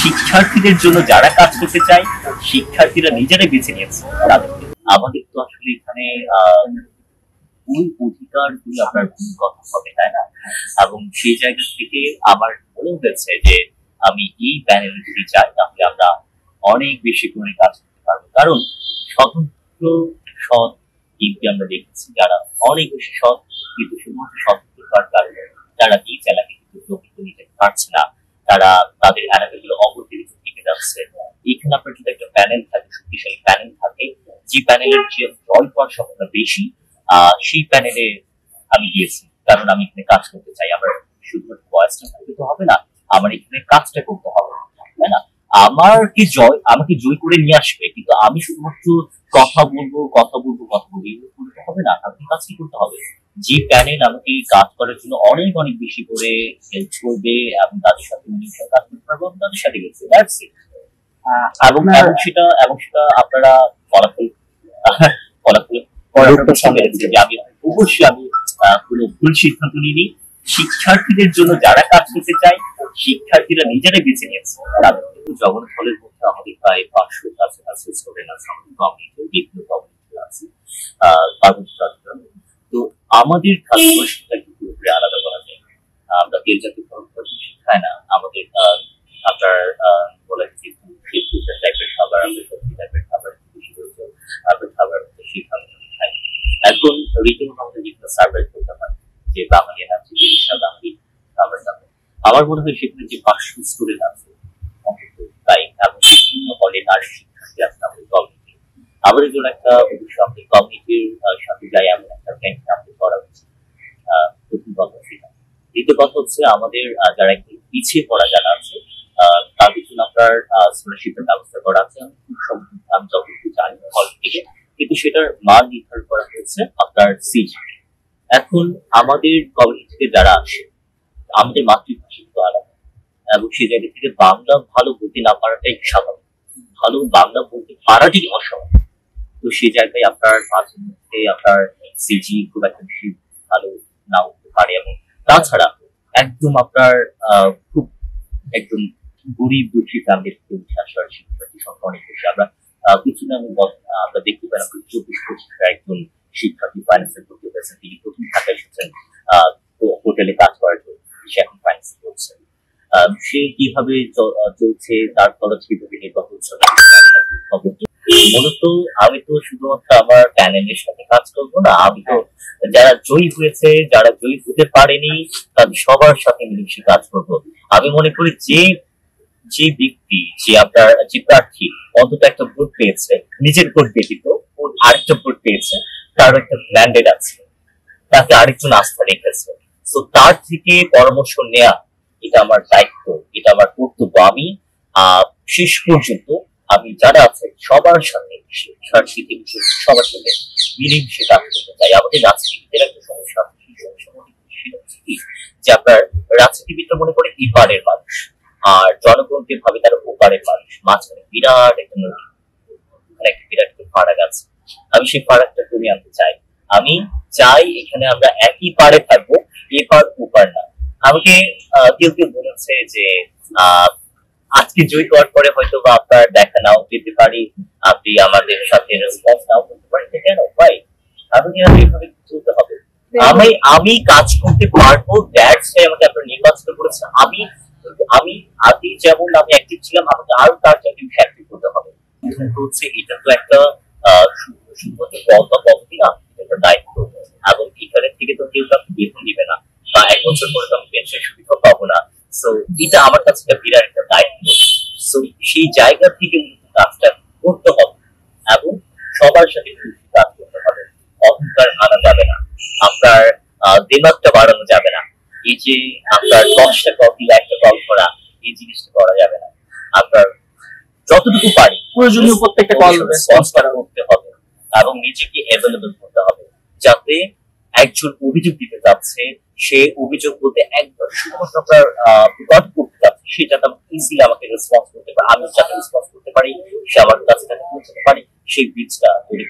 শিক্ষার্থীদের জন্য যারা কাজ করতে চায় শিক্ষার্থীরা নিজেরাই বেছে নিয়েছে তাদেরকে। আমাদের তো আসলে এখানে ওই অধিকারগুলি আপনার কথা হবে, তাই না? এবং সেই জায়গা থেকে আমার মনে হয়েছে যে আমি এই প্যানেলে যদি যাই তাহলে আমরা অনেক বেশি করে কাজ করতে পারবো। কারণ স্বতন্ত্র সৎ কিন্তু আমরা দেখেছি যারা অনেক বেশি সৎ, কিন্তু শুধুমাত্র স্বতন্ত্রতার কারণে তারা নিজ এলাকায় কিন্তু প্রকৃত নিতে পারছে না, তারা তাদের এলাকাগুলো অবহেলিত থেকে যাচ্ছে। এখানে আপনার যদি একটা প্যানেল থাকে, শক্তিশালী প্যানেল থাকে, যে প্যানেলের যে জয় পাওয়ার সম্ভাবনা বেশি, সেই প্যানেলে আমি গিয়েছি। কারণ আমি এখানে কাজ করতে চাই। আমার শুধুমাত্র বয়সটা করতে হবে না, আমার এখানে কাজটা করতে হবে, তাই না? আমাকে জয় করে নিয়ে আসবে, কিন্তু আমি শুধুমাত্র কথা বলবো কথা বলবো কথা বলবো এগুলো করতে হবে না, আপনি কাজটি করতে হবে। যে প্যানেল আমাকে কাজ করার জন্য অনেক অনেক বেশি করে হেল্প করবে এবং তাদের সাথে মিলেমিশে কাজ করতে পারবো, আমি তাদের সাথে গেছি। এবং সেটা আপনারা ফলাফল যে আমি অবশ্যই আমি কোনো ভুল সিদ্ধান্ত নিইনি। শিক্ষার্থীদের জন্য যারা কাজ করতে চায় শিক্ষার্থীরা নিজেরাই বেছে নিয়েছে তাদের। জগন্নাথ হলের মধ্যে আমাদের প্রায় 500 কাছাকাছি স্টুডেন্ট আছে, আমাদের কমিউনিটি বিভিন্ন কমিউনিটি আছে। তো আমাদের খাদ্যটা কিন্তু আলাদা করা যায়। আমরা তেল জাতীয় খাই না, আমাদের আপনার বলে টাইপের খাবার, আমরা সবজি টাইপের খাবার বেশি করে আপনার খাবার সেই খাবার খাই। এখন রীতিমতো আমাদের যেগুলো সার্ভাইভ করতে হয়, যে বাঙালি আছে জিনিসটা বাঙালি খাবার দাবার, আমার মনে হয় সেখানে যে 500 স্টুডেন্ট আছে তাই, এবং বিভিন্ন হলে নারী শিক্ষার্থী আছে আমাদের কমিউনিটি, আমাদের জন্য একটা অবশ্যই আমাদের কমিউনিটির সাথে যাই এমন একটা ক্যাম্পেইন আমাদের করা হচ্ছে। প্রথম কথা সেটা। দ্বিতীয় কথা হচ্ছে আমাদের যারা একটু পিছিয়ে পড়া যারা আছে তাদের জন্য আপনার স্কলারশিপের ব্যবস্থা করা আছে। আমি যতটুকু জানি হল থেকে, কিন্তু সেটার মান নির্ধারণ করা হয়েছে আপনার সিজি। এখন আমাদের কমিউনিটিতে যারা আসে আমাদের মাতৃভাষা কিন্তু আলাদা, এবং সেই জায়গা থেকে বাংলা ভালো বলতে না পারাটাই স্বাভাবিক, ভালো বাংলা বলতে পারাটাই অস্বাভাবিক। তো সেই জায়গায় আপনার মাঝে মধ্যে আপনার সিজি খুব একটা বেশি ভালো না হতে পারে, এবং তাছাড়া একদম আপনার খুব একদম গরিব দুঃখী ফ্যামিলির থেকে উঠে আসার শিক্ষার্থী সংখ্যা অনেক বেশি। আমরা কিছুদিন আমরা দেখতে পাই 24-25 একজন শিক্ষার্থী ফাইন্যান্সে ভর্তি হয়েছেন, তিনি প্রথম ঢাকায় এসেছেন হোটেলে কাজ করার জন্য, সে এখন ফাইন্যান্স করছেন। সে কিভাবে চলছে, তার খরচ কিভাবে নির্বাহ হচ্ছে। মূলত আমি তো শুধুমাত্র আমার প্যানেলের সাথে কাজ করবো না, আমি তো যারা জয়ী হয়েছে, যারা জয়ী হতে পারেনি তাদের সবার সাথে মিলেমিশে কাজ করবো। আমি মনে করি যে ব্যক্তি, যে আপনার যে প্রার্থী অন্তত একটা ভোট পেয়েছে, নিজের ভোট ব্যতীত আরেকটা ভোট পেয়েছে, তার একটা ম্যান্ডেট আছে, তাকে আরেকজন আস্থা রেখেছে, তো তার থেকে পরামর্শ নেয়া এটা আমার দায়িত্ব, এটা আমার কর্তব্য। আমি শেষ পর্যন্ত আমি যারা আছে সবার সাথে, শিক্ষার্থী থেকে সবার সাথে মিলেমিশে কাজ করতে চাই। আমাদের রাজনীতিবিদের একটা সমস্যা আছে, সেই সমস্যা যে আপনার রাজনীতিবিদরা মনে করে এপারের মানুষ আর জনগণকে ভাবে তারা ওপারের মানুষ, মাঝখানে বিরাট একটা নদী, একটা বিরাট একটা ফারাক আছে। আমি সেই ফারাকটা কমিয়ে আনতে চাই। আমি চাই এখানে আমরা একই পারে থাকবো, এপার ওপার না। আমাকে কেউ কেউ বলেছে যে আজকে জয়ী হওয়ার পরে হয়তো বা আপনার দেখা নাও পেতে পারি, আপনি আমাদের সাথে রেসপন্স নাও করতে পারেন, কেন ভাই? আপনি এইভাবে চলতে হবে। আমি কাজ করতে পারবো, দ্যাটস ওয়াই আমাকে আপনারা নির্বাচিত করেছেন। আমি আগে যেমন আমি অ্যাক্টিভ ছিলাম, আমাকে আরো তার চাইতে অ্যাক্টিভ করতে হবে। হচ্ছে এটা তো একটা শুধুমাত্র পদ বা পদ্ধতি না, এটা দায়িত্ব। এবং এখানের থেকে তো কেউ তাকে বেতন দিবে না, বা 1 বছর পরে তো আমি পেনশন সুবিধা পাবো না। সো এটা আমার কাছে একটা বিরাট একটা দায়িত্ব। সো সেই জায়গা থেকে কাজটা করতে হবে এবং সবার সাথে কাজ করতে হবে। অহংকার আনা যাবে না, আপনার দিমাগটা বাড়ানো যাবে না। এই যে আপনার 10টা কপি 1টা কল করা, এই জিনিসটা করা যাবে না। আপনার যতটুকু পারি প্রয়োজনীয় প্রত্যেকটা কল রেসপন্স করতে হবে এবং নিজেকে অ্যাভেলেবল করতে হবে, যাতে একজন অভিযোগ দিতে যাচ্ছে, সে অভিযোগ বলতে একদম শুধুমাত্র আপনার রেকর্ড করতে যাচ্ছে, সে যাতে ইজিলি আমাকে রেসপন্স করতে পারে, আমি যাতে রেসপন্স করতে পারি, সে আমার কাছে যাতে পৌঁছাতে পারি, সেই ব্রিজটা তৈরি